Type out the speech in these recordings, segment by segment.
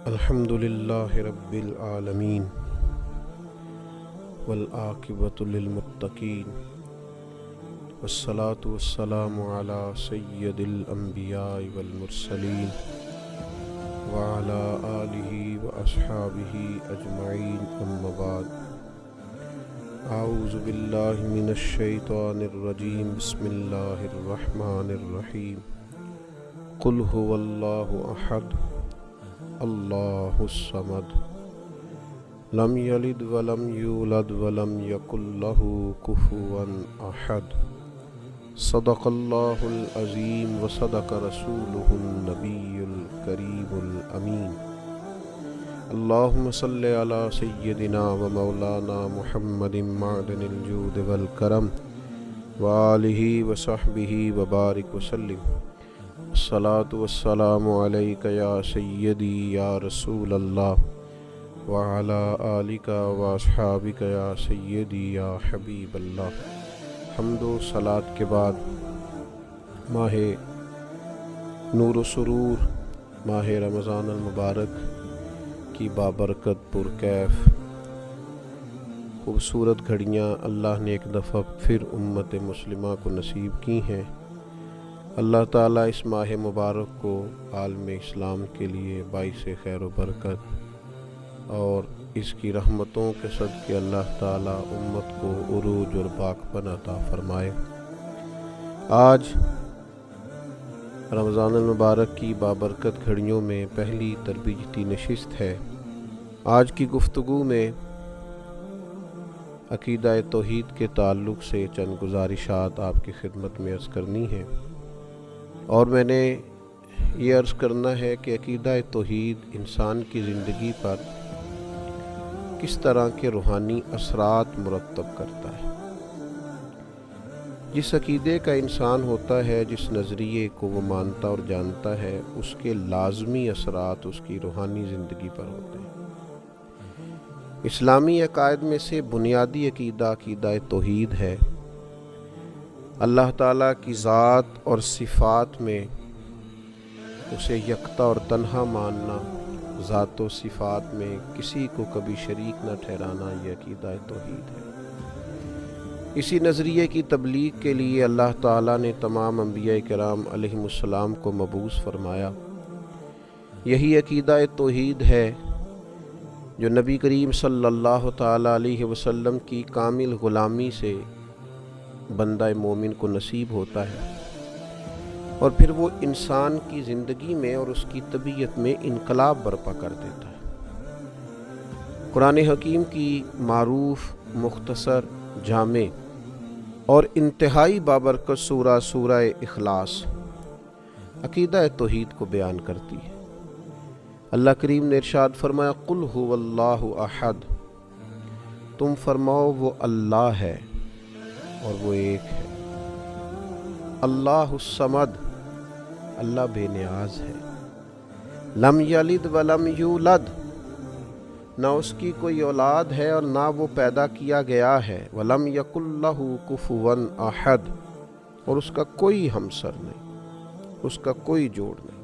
الحمد للہ رب العالمین والعاقبۃ للمتقین والصلاة والسلام علی سید الانبیاء والمرسلین وعلی آلہ واصحابہ اجمعین اما بعد اعوذ باللہ من الشیطان الرجیم بسم اللہ الرحمن الرحیم قل هو اللہ احد اللہ الصمد لم یلد ولم یولد ولم یکن لہ کفوا احد صدق اللہ العظیم وصدق رسولہ النبی الکریم الامین اللہم صلی علی سیدنا و مولانا محمد معدن الجود والکرم وآلہ وصحبہ وبارک وسلم الصلاة والسلام علیک یا سیدی یا رسول اللہ وعلی آلک واصحابک یا سیدی یا حبیب اللہ۔ حمد و صلاة کے بعد ماہ نور و سرور، ماہ رمضان المبارک کی بابرکت پرکیف خوبصورت گھڑیاں اللہ نے ایک دفعہ پھر امت مسلمہ کو نصیب کی ہیں۔ اللہ تعالیٰ اس ماہ مبارک کو عالم اسلام کے لیے باعث خیر و برکت اور اس کی رحمتوں کے صدقے اللہ تعالیٰ امت کو عروج اور پاکپن عطا فرمائے۔ آج رمضان المبارک کی بابرکت گھڑیوں میں پہلی تربیتی نشست ہے۔ آج کی گفتگو میں عقیدہ توحید کے تعلق سے چند گزارشات آپ کی خدمت میں عرض کرنی ہیں، اور میں نے یہ عرض کرنا ہے کہ عقیدہ توحید انسان کی زندگی پر کس طرح کے روحانی اثرات مرتب کرتا ہے۔ جس عقیدے کا انسان ہوتا ہے، جس نظریے کو وہ مانتا اور جانتا ہے، اس کے لازمی اثرات اس کی روحانی زندگی پر ہوتے ہیں۔ اسلامی عقائد میں سے بنیادی عقیدہ عقیدہ توحید ہے۔ اللہ تعالیٰ کی ذات اور صفات میں اسے یکتا اور تنہا ماننا، ذات و صفات میں کسی کو کبھی شریک نہ ٹھہرانا، یہ عقیدہ توحید ہے۔ اسی نظریے کی تبلیغ کے لیے اللہ تعالیٰ نے تمام انبیاء کرام علیہم السلام کو مبعوث فرمایا۔ یہی عقیدہ توحید ہے جو نبی کریم صلی اللہ تعالیٰ علیہ وسلم کی کامل غلامی سے بندہ مومن کو نصیب ہوتا ہے، اور پھر وہ انسان کی زندگی میں اور اس کی طبیعت میں انقلاب برپا کر دیتا ہے۔ قرآن حکیم کی معروف، مختصر، جامع اور انتہائی بابرکت سورہ اخلاص عقیدہ توحید کو بیان کرتی ہے۔ اللہ کریم نے ارشاد فرمایا قل هو اللہ احد، تم فرماؤ وہ اللہ ہے اور وہ ایک ہے۔ اللہ الصمد، اللہ بے نیاز ہے۔ لم یلد ولم یولد، نہ اس کی کوئی اولاد ہے اور نہ وہ پیدا کیا گیا ہے۔ ولم یکن لہ کفوا احد، اور اس کا کوئی ہمسر نہیں، اس کا کوئی جوڑ نہیں۔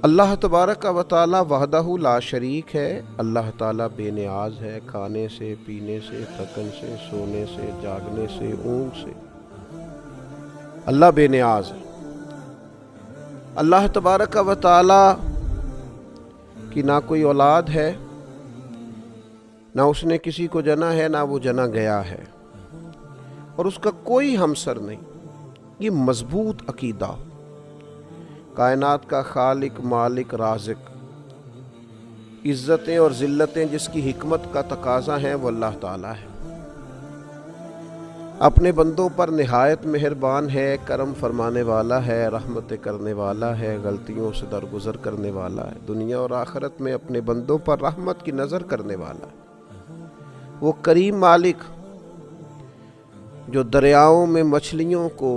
اللہ تبارک و تعالی وحدہ لا شریک ہے۔ اللہ تعالیٰ بے نیاز ہے، کھانے سے، پینے سے، تھکن سے، سونے سے، جاگنے سے، اونگ سے۔ اللہ بے نیاز ہے۔ اللہ تبارک و تعالی کی نہ کوئی اولاد ہے، نہ اس نے کسی کو جنا ہے، نہ وہ جنا گیا ہے، اور اس کا کوئی ہمسر نہیں۔ یہ مضبوط عقیدہ، کائنات کا خالق، مالک، رازق، عزتیں اور ذلتیں جس کی حکمت کا تقاضا ہیں، وہ اللہ تعالیٰ ہے۔ اپنے بندوں پر نہایت مہربان ہے، کرم فرمانے والا ہے، رحمت کرنے والا ہے، غلطیوں سے درگزر کرنے والا ہے، دنیا اور آخرت میں اپنے بندوں پر رحمت کی نظر کرنے والا ہے۔ وہ کریم مالک جو دریاؤں میں مچھلیوں کو،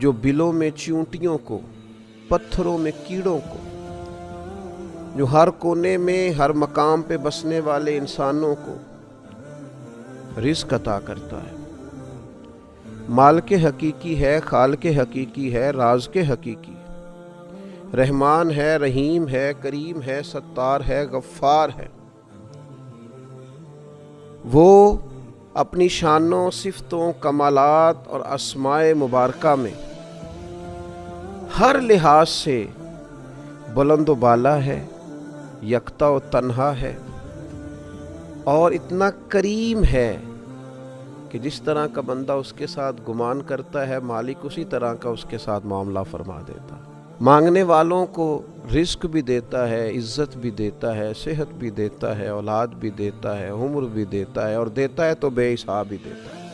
جو بلوں میں چیونٹیوں کو، پتھروں میں کیڑوں کو، جو ہر کونے میں ہر مقام پہ بسنے والے انسانوں کو رزق عطا کرتا ہے۔ مالک حقیقی ہے، خالق حقیقی ہے، رازق حقیقی ہے۔ رحمان ہے، رحیم ہے، کریم ہے، ستار ہے، غفار ہے۔ وہ اپنی شانوں، صفتوں، کمالات اور اسماء مبارکہ میں ہر لحاظ سے بلند و بالا ہے، یکتا و تنہا ہے، اور اتنا کریم ہے کہ جس طرح کا بندہ اس کے ساتھ گمان کرتا ہے، مالک اسی طرح کا اس کے ساتھ معاملہ فرما دیتا ہے۔ مانگنے والوں کو رزق بھی دیتا ہے، عزت بھی دیتا ہے، صحت بھی دیتا ہے، اولاد بھی دیتا ہے، عمر بھی دیتا ہے، اور دیتا ہے تو بے حساب ہی دیتا ہے،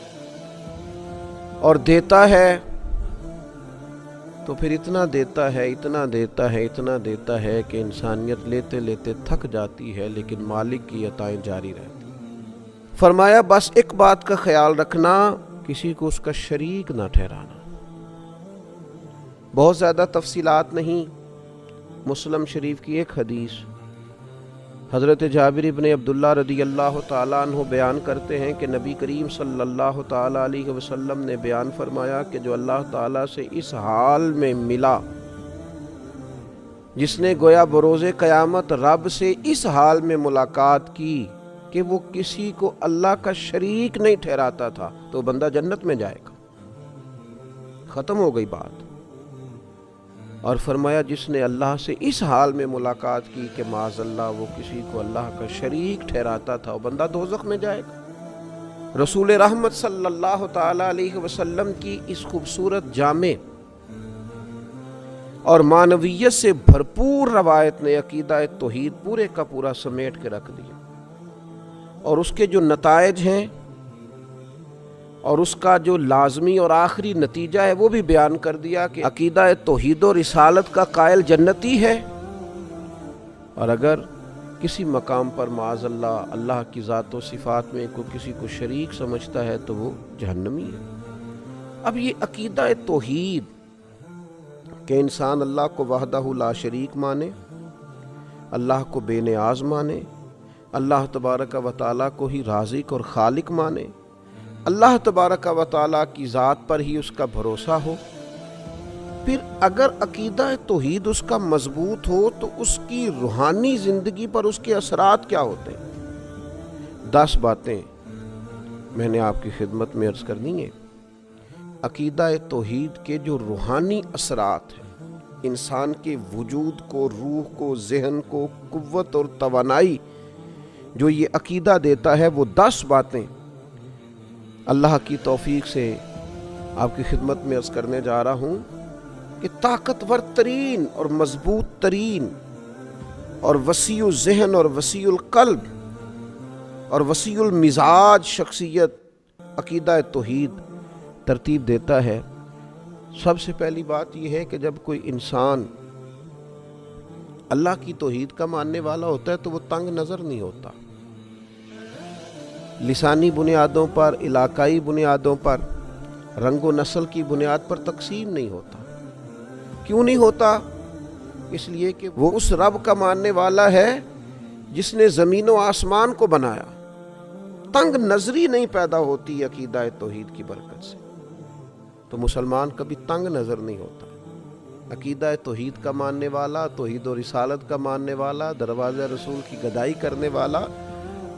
اور دیتا ہے تو پھر اتنا دیتا ہے، اتنا دیتا ہے، اتنا دیتا ہے کہ انسانیت لیتے لیتے تھک جاتی ہے، لیکن مالک کی عطائیں جاری رہتی ہیں۔ فرمایا بس ایک بات کا خیال رکھنا، کسی کو اس کا شریک نہ ٹھہرانا۔ بہت زیادہ تفصیلات نہیں، مسلم شریف کی ایک حدیث حضرت جابر ابن عبداللہ رضی اللہ تعالیٰ عنہ بیان کرتے ہیں کہ نبی کریم صلی اللہ تعالیٰ علیہ وسلم نے بیان فرمایا کہ جو اللہ تعالیٰ سے اس حال میں ملا، جس نے گویا بروز قیامت رب سے اس حال میں ملاقات کی کہ وہ کسی کو اللہ کا شریک نہیں ٹھہراتا تھا، تو بندہ جنت میں جائے گا۔ ختم ہو گئی بات۔ اور فرمایا جس نے اللہ سے اس حال میں ملاقات کی کہ معاذ اللہ وہ کسی کو اللہ کا شریک ٹھہراتا تھا، وہ بندہ دوزخ میں جائے گا۔ رسول رحمت صلی اللہ تعالیٰ علیہ وسلم کی اس خوبصورت جامع اور معنویت سے بھرپور روایت نے عقیدہ توحید پورے کا پورا سمیٹ کے رکھ دیا، اور اس کے جو نتائج ہیں اور اس کا جو لازمی اور آخری نتیجہ ہے وہ بھی بیان کر دیا کہ عقیدہ توحید و رسالت کا قائل جنتی ہے، اور اگر کسی مقام پر معاذ اللہ اللہ کی ذات و صفات میں کسی کو شریک سمجھتا ہے تو وہ جہنمی ہے۔ اب یہ عقیدہ توحید کہ انسان اللہ کو وحدہ لا شریک مانے، اللہ کو بے نیاز مانے، اللہ تبارک و تعالیٰ کو ہی رازق اور خالق مانے، اللہ تبارک و تعالیٰ کی ذات پر ہی اس کا بھروسہ ہو، پھر اگر عقیدہ توحید اس کا مضبوط ہو تو اس کی روحانی زندگی پر اس کے اثرات کیا ہوتے ہیں۔ 10 باتیں میں نے آپ کی خدمت میں عرض کرنی ہے۔ عقیدہ توحید کے جو روحانی اثرات ہیں، انسان کے وجود کو، روح کو، ذہن کو قوت اور توانائی جو یہ عقیدہ دیتا ہے، وہ 10 باتیں اللہ کی توفیق سے آپ کی خدمت میں عرض کرنے جا رہا ہوں کہ طاقتور ترین اور مضبوط ترین اور وسیع الذہن اور وسیع القلب اور وسیع المزاج شخصیت عقیدہ توحید ترتیب دیتا ہے۔ سب سے پہلی بات یہ ہے کہ جب کوئی انسان اللہ کی توحید کا ماننے والا ہوتا ہے تو وہ تنگ نظر نہیں ہوتا، لسانی بنیادوں پر، علاقائی بنیادوں پر، رنگ و نسل کی بنیاد پر تقسیم نہیں ہوتا۔ کیوں نہیں ہوتا؟ اس لیے کہ وہ اس رب کا ماننے والا ہے جس نے زمین و آسمان کو بنایا۔ تنگ نظری نہیں پیدا ہوتی عقیدہ توحید کی برکت سے، تو مسلمان کبھی تنگ نظر نہیں ہوتا۔ عقیدہ توحید کا ماننے والا، توحید و رسالت کا ماننے والا، دروازہ رسول کی گدائی کرنے والا،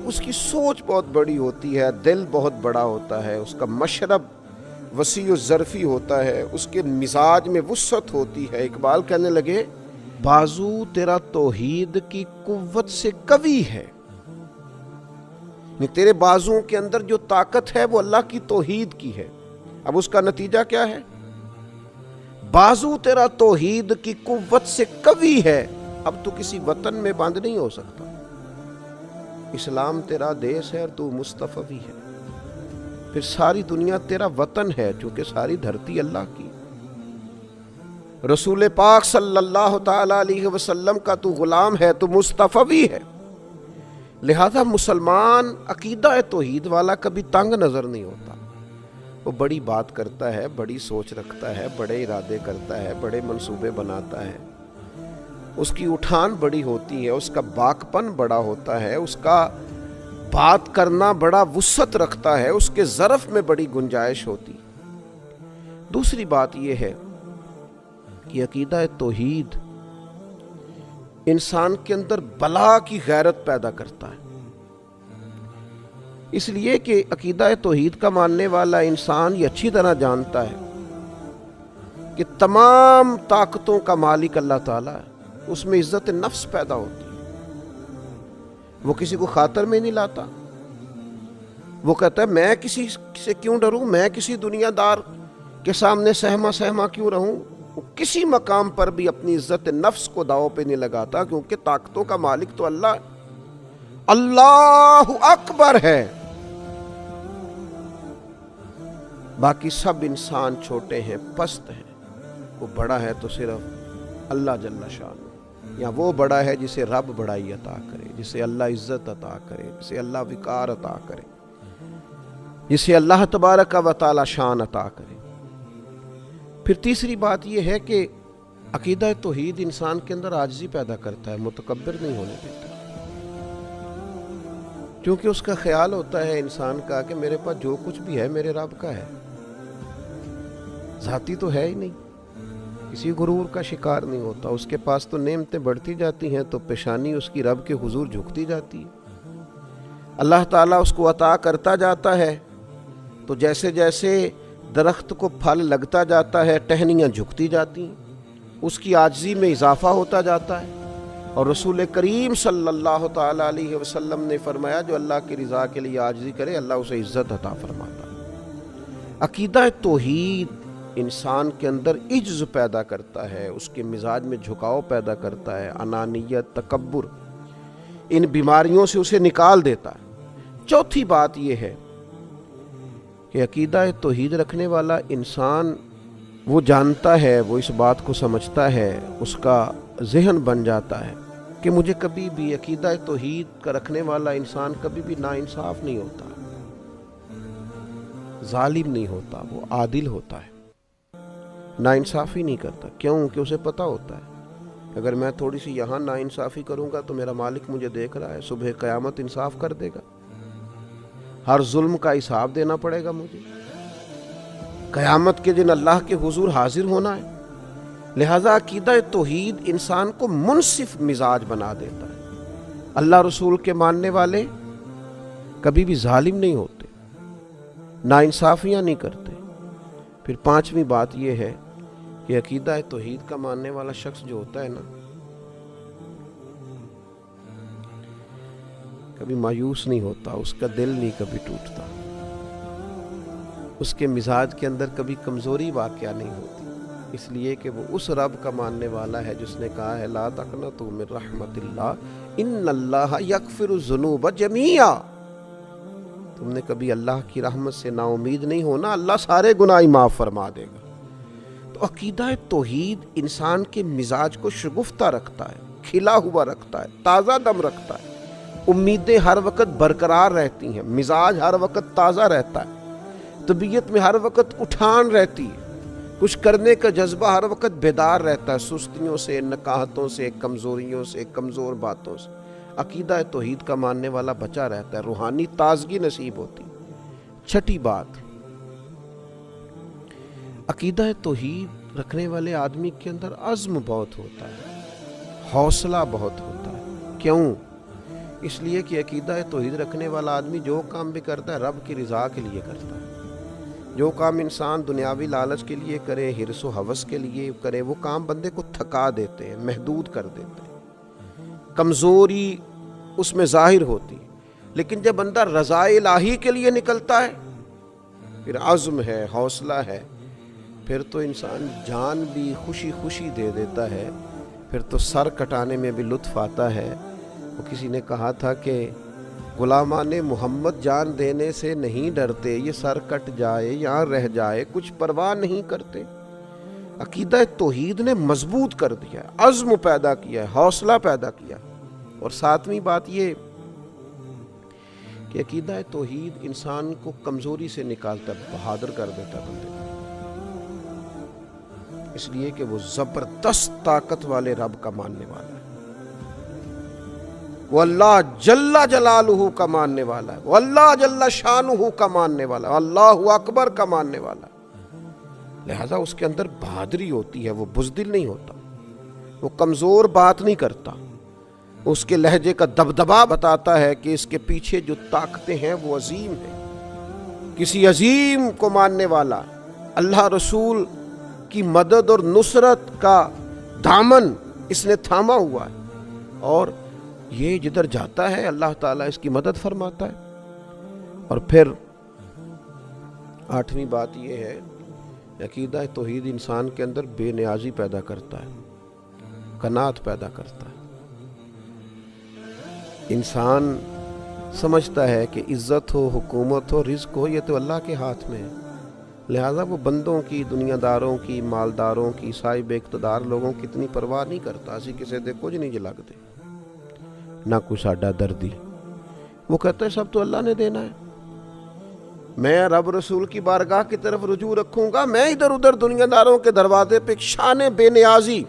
اس کی سوچ بہت بڑی ہوتی ہے، دل بہت بڑا ہوتا ہے، اس کا مشرب وسیع و ظرفی ہوتا ہے، اس کے مزاج میں وسعت ہوتی ہے۔ اقبال کہنے لگے بازو تیرا توحید کی قوت سے قوی ہے، تیرے بازوؤں کے اندر جو طاقت ہے وہ اللہ کی توحید کی ہے۔ اب اس کا نتیجہ کیا ہے؟ بازو تیرا توحید کی قوت سے قوی ہے، اب تو کسی وطن میں بند نہیں ہو سکتا۔ اسلام تیرا دیس ہے اور تو مصطفی ہے، پھر ساری دنیا تیرا وطن ہے، چونکہ ساری دھرتی اللہ کی۔ رسول پاک صلی اللہ تعالیٰ علیہ وسلم کا تو غلام ہے، تو مصطفی ہے، لہذا مسلمان عقیدہ توحید والا کبھی تنگ نظر نہیں ہوتا۔ وہ بڑی بات کرتا ہے، بڑی سوچ رکھتا ہے، بڑے ارادے کرتا ہے، بڑے منصوبے بناتا ہے، اس کی اٹھان بڑی ہوتی ہے، اس کا باکپن بڑا ہوتا ہے، اس کا بات کرنا بڑا وسعت رکھتا ہے، اس کے ظرف میں بڑی گنجائش ہوتی۔ دوسری بات یہ ہے کہ عقیدہ توحید انسان کے اندر بلا کی غیرت پیدا کرتا ہے، اس لیے کہ عقیدہ توحید کا ماننے والا انسان یہ اچھی طرح جانتا ہے کہ تمام طاقتوں کا مالک اللہ تعالیٰ ہے، اس میں عزت نفس پیدا ہوتی ہے، وہ کسی کو خاطر میں نہیں لاتا، وہ کہتا ہے میں کسی سے کیوں ڈروں، میں کسی دنیا دار کے سامنے سہما کیوں رہوں، وہ کسی مقام پر بھی اپنی عزت نفس کو داؤ پہ نہیں لگاتا، کیونکہ طاقتوں کا مالک تو اللہ ہے، اللہ اکبر ہے، باقی سب انسان چھوٹے ہیں، پست ہیں، وہ بڑا ہے تو صرف اللہ جل شانہ، یا وہ بڑا ہے جسے رب بڑائی عطا کرے، جسے اللہ عزت عطا کرے، جسے اللہ وقار عطا کرے، جسے اللہ تبارک و تعالی شان عطا کرے۔ پھر تیسری بات یہ ہے کہ عقیدہ توحید انسان کے اندر عاجزی پیدا کرتا ہے، متکبر نہیں ہونے دیتا، کیونکہ اس کا خیال ہوتا ہے انسان کا کہ میرے پاس جو کچھ بھی ہے میرے رب کا ہے، ذاتی تو ہے ہی نہیں، کسی غرور کا شکار نہیں ہوتا، اس کے پاس تو نعمتیں بڑھتی جاتی ہیں تو پیشانی اس کی رب کے حضور جھکتی جاتی ہے، اللہ تعالیٰ اس کو عطا کرتا جاتا ہے تو جیسے جیسے درخت کو پھل لگتا جاتا ہے ٹہنیاں جھکتی جاتی ہیں، اس کی عاجزی میں اضافہ ہوتا جاتا ہے، اور رسول کریم صلی اللہ تعالی علیہ وسلم نے فرمایا جو اللہ کی رضا کے لیے عاجزی کرے اللہ اسے عزت عطا فرماتا ہے۔ عقیدہ توحید انسان کے اندر عجز پیدا کرتا ہے، اس کے مزاج میں جھکاؤ پیدا کرتا ہے، انانیت، تکبر، ان بیماریوں سے اسے نکال دیتا ہے۔ چوتھی بات یہ ہے کہ عقیدہ توحید رکھنے والا انسان وہ جانتا ہے، وہ اس بات کو سمجھتا ہے، اس کا ذہن بن جاتا ہے کہ مجھے کبھی بھی عقیدہ توحید کا رکھنے والا انسان کبھی بھی ناانصاف نہیں ہوتا، ظالم نہیں ہوتا، وہ عادل ہوتا ہے، ناانصافی نہیں کرتا، کیوں کہ اسے پتہ ہوتا ہے اگر میں تھوڑی سی یہاں ناانصافی کروں گا تو میرا مالک مجھے دیکھ رہا ہے، صبح قیامت انصاف کر دے گا، ہر ظلم کا حساب دینا پڑے گا مجھے، قیامت کے دن اللہ کے حضور حاضر ہونا ہے، لہذا عقیدہ توحید انسان کو منصف مزاج بنا دیتا ہے۔ اللہ رسول کے ماننے والے کبھی بھی ظالم نہیں ہوتے، ناانصافیاں نہیں کرتے۔ پھر پانچویں بات یہ ہے کہ عقیدہ توحید کا ماننے والا شخص جو ہوتا ہے نا، کبھی مایوس نہیں ہوتا، اس کا دل نہیں کبھی ٹوٹتا، اس کے مزاج کے اندر کبھی کمزوری واقعہ نہیں ہوتی، اس لیے کہ وہ اس رب کا ماننے والا ہے جس نے کہا ہے لا تقنطوا من رحمت اللہ ان اللہ یغفر الذنوب جمیعا، تم نے کبھی اللہ کی رحمت سے نا امید نہیں ہونا، اللہ سارے گناہ معاف فرما دے گا۔ تو عقیدہ توحید انسان کے مزاج کو شگفتہ رکھتا ہے، کھلا ہوا رکھتا ہے، تازہ دم رکھتا ہے، امیدیں ہر وقت برقرار رہتی ہیں، مزاج ہر وقت تازہ رہتا ہے، طبیعت میں ہر وقت اٹھان رہتی ہے، کچھ کرنے کا جذبہ ہر وقت بیدار رہتا ہے، سستیوں سے، نکاہتوں سے، کمزوریوں سے، کمزور باتوں سے۔ عقیدہ توحید کا ماننے والا بچا رہتا ہے، روحانی تازگی نصیب ہوتی۔ چھٹی بات، عقیدہ توحید رکھنے والے آدمی کے اندر عزم بہت ہوتا ہے، حوصلہ بہت ہوتا ہے۔ کیوں؟ اس لیے کہ عقیدہ توحید رکھنے والا آدمی جو کام بھی کرتا ہے رب کی رضا کے لیے کرتا ہے۔ جو کام انسان دنیاوی لالچ کے لیے کرے، حرص و ہوس کے لیے کرے، وہ کام بندے کو تھکا دیتے ہیں، محدود کر دیتے ہیں، کمزوری اس میں ظاہر ہوتی۔ لیکن جب بندہ رضا الہی کے لیے نکلتا ہے، پھر عزم ہے، حوصلہ ہے، پھر تو انسان جان بھی خوشی خوشی دے دیتا ہے، پھر تو سر کٹانے میں بھی لطف آتا ہے۔ وہ کسی نے کہا تھا کہ غلامان محمد جان دینے سے نہیں ڈرتے، یہ سر کٹ جائے یا رہ جائے کچھ پرواہ نہیں کرتے۔ عقیدہ توحید نے مضبوط کر دیا، عزم پیدا کیا، حوصلہ پیدا کیا۔ اور ساتویں بات یہ کہ عقیدہ توحید انسان کو کمزوری سے نکالتا، بہادر کر دیتا بندے، اس لیے کہ وہ زبردست طاقت والے رب کا ماننے والا ہے، وہ اللہ جل جلالہ کا ماننے والا ہے، وہ اللہ جل شانہ کا ماننے والا ہے، اللہ اکبر کا ماننے والا ہے۔ لہذا اس کے اندر بہادری ہوتی ہے، وہ بزدل نہیں ہوتا، وہ کمزور بات نہیں کرتا، اس کے لہجے کا دبدبا بتاتا ہے کہ اس کے پیچھے جو طاقتیں ہیں وہ عظیم ہیں. کسی عظیم کو ماننے والا اللہ رسول کی مدد اور نصرت کا دامن اس نے تھاما ہوا ہے، اور یہ جدھر جاتا ہے اللہ تعالیٰ اس کی مدد فرماتا ہے. اور پھر 8ویں بات یہ ہے، عقیدہ توحید انسان کے اندر بے نیازی پیدا کرتا ہے، قناعت پیدا کرتا ہے. انسان سمجھتا ہے کہ عزت ہو، حکومت ہو، رزق ہو، یہ تو اللہ کے ہاتھ میں ہے، لہٰذا وہ بندوں کی، دنیا داروں کی، مالداروں کی، صاحب اقتدار لوگوں کی اتنی پرواہ نہیں کرتا. اسی کسی دے کچھ نہیں جلگ دے، نہ کوئی ساڈا دردی. وہ کہتا ہے سب تو اللہ نے دینا ہے، میں رب رسول کی بارگاہ کی طرف رجوع رکھوں گا، میں ادھر ادھر دنیا داروں کے دروازے پہ شان بے نیازی.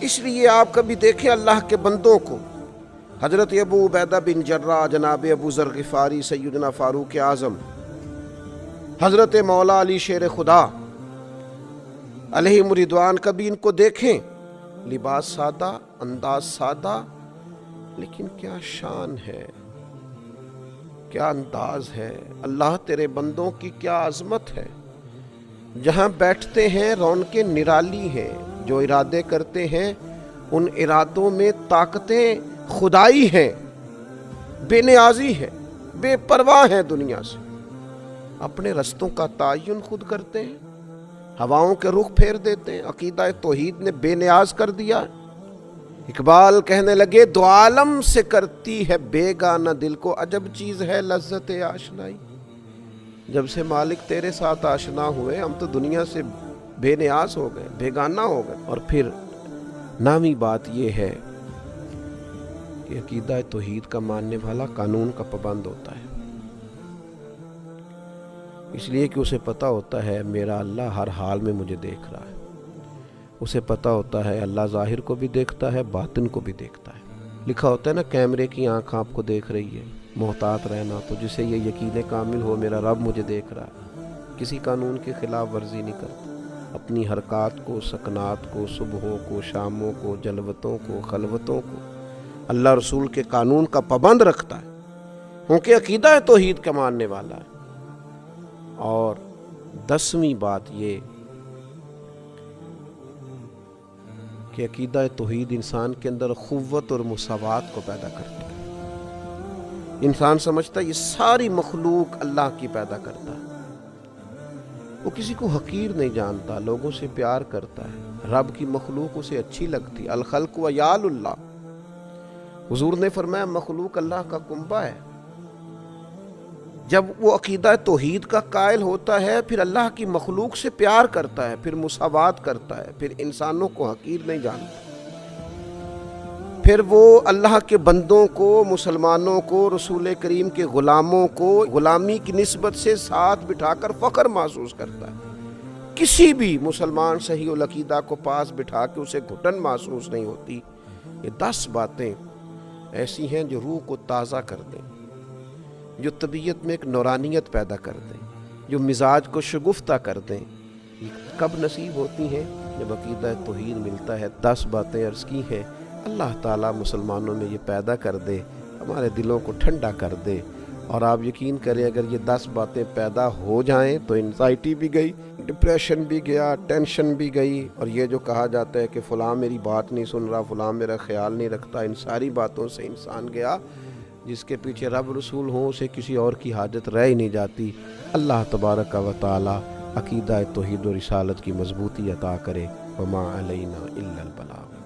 اس لیے آپ کبھی دیکھیں اللہ کے بندوں کو، حضرت ابو عبیدہ بن جراح، جناب ابو ذر غفاری، سیدنا فاروق اعظم، حضرت مولا علی شیر خدا علیہ رضوان، کبھی ان کو دیکھیں، لباس سادہ، انداز سادہ، لیکن کیا شان ہے، کیا انداز ہے. اللہ تیرے بندوں کی کیا عظمت ہے. جہاں بیٹھتے ہیں رونقیں نرالی ہیں، جو ارادے کرتے ہیں ان ارادوں میں طاقتیں خدائی ہیں، بے نیازی ہے، بے پرواہ ہیں دنیا سے. اپنے رستوں کا تعین خود کرتے ہیں، ہواؤں کے رخ پھیر دیتے ہیں. عقیدہ توحید نے بے نیاز کر دیا. اقبال کہنے لگے دو عالم سے کرتی ہے بیگانہ دل کو، عجب چیز ہے لذت آشنائی. جب سے مالک تیرے ساتھ آشنا ہوئے ہم تو دنیا سے بے نیاز ہو گئے، بیگانہ ہو گئے. اور پھر 9ویں بات یہ ہے کہ عقیدہ توحید کا ماننے والا قانون کا پابند ہوتا ہے، اس لیے کہ اسے پتہ ہوتا ہے میرا اللہ ہر حال میں مجھے دیکھ رہا ہے. اسے پتہ ہوتا ہے اللہ ظاہر کو بھی دیکھتا ہے، باطن کو بھی دیکھتا ہے. لکھا ہوتا ہے نا کیمرے کی آنکھ آپ کو دیکھ رہی ہے، محتاط رہنا. تو جسے یہ یقین کامل ہو میرا رب مجھے دیکھ رہا ہے، کسی قانون کی خلاف ورزی نہیں کرتا. اپنی حرکات کو، سکنات کو، صبحوں کو، شاموں کو، جلوتوں کو، خلوتوں کو اللہ رسول کے قانون کا پابند رکھتا ہے، کیونکہ عقیدہ توحید کا ماننے والا ہے. اور 10ویں بات یہ کہ عقیدہ توحید انسان کے اندر قوت اور مساوات کو پیدا کرتا ہے. انسان سمجھتا ہے یہ ساری مخلوق اللہ کی پیدا کرتا ہے، وہ کسی کو حقیر نہیں جانتا، لوگوں سے پیار کرتا ہے. رب کی مخلوق اسے اچھی لگتی. الخلق و یال اللہ، حضور نے فرمایا مخلوق اللہ کا کنبہ ہے. جب وہ عقیدہ توحید کا قائل ہوتا ہے پھر اللہ کی مخلوق سے پیار کرتا ہے، پھر مساوات کرتا ہے، پھر انسانوں کو حقیر نہیں جانتا. پھر وہ اللہ کے بندوں کو، مسلمانوں کو، رسول کریم کے غلاموں کو غلامی کی نسبت سے ساتھ بٹھا کر فخر محسوس کرتا ہے. کسی بھی مسلمان صحیح العقیدہ کو پاس بٹھا کے اسے گھٹن محسوس نہیں ہوتی. یہ 10 باتیں ایسی ہیں جو روح کو تازہ کر دیں، جو طبیعت میں ایک نورانیت پیدا کر دیں، جو مزاج کو شگفتہ کر دیں. یہ کب نصیب ہوتی ہیں؟ جب عقیدہ توحید ملتا ہے. 10 باتیں عرض کی ہیں. اللہ تعالیٰ مسلمانوں میں یہ پیدا کر دے، ہمارے دلوں کو ٹھنڈا کر دے. اور آپ یقین کریں اگر یہ 10 باتیں پیدا ہو جائیں تو انزائٹی بھی گئی، ڈپریشن بھی گیا، ٹینشن بھی گئی. اور یہ جو کہا جاتا ہے کہ فلاں میری بات نہیں سن رہا، فلاں میرا خیال نہیں رکھتا، ان ساری باتوں سے انسان گیا. جس کے پیچھے رب رسول ہوں اسے کسی اور کی حاجت رہ ہی نہیں جاتی. اللہ تبارک و تعالی عقیدہ توحید و رسالت کی مضبوطی عطا کرے. وما علینا الا البلاغ.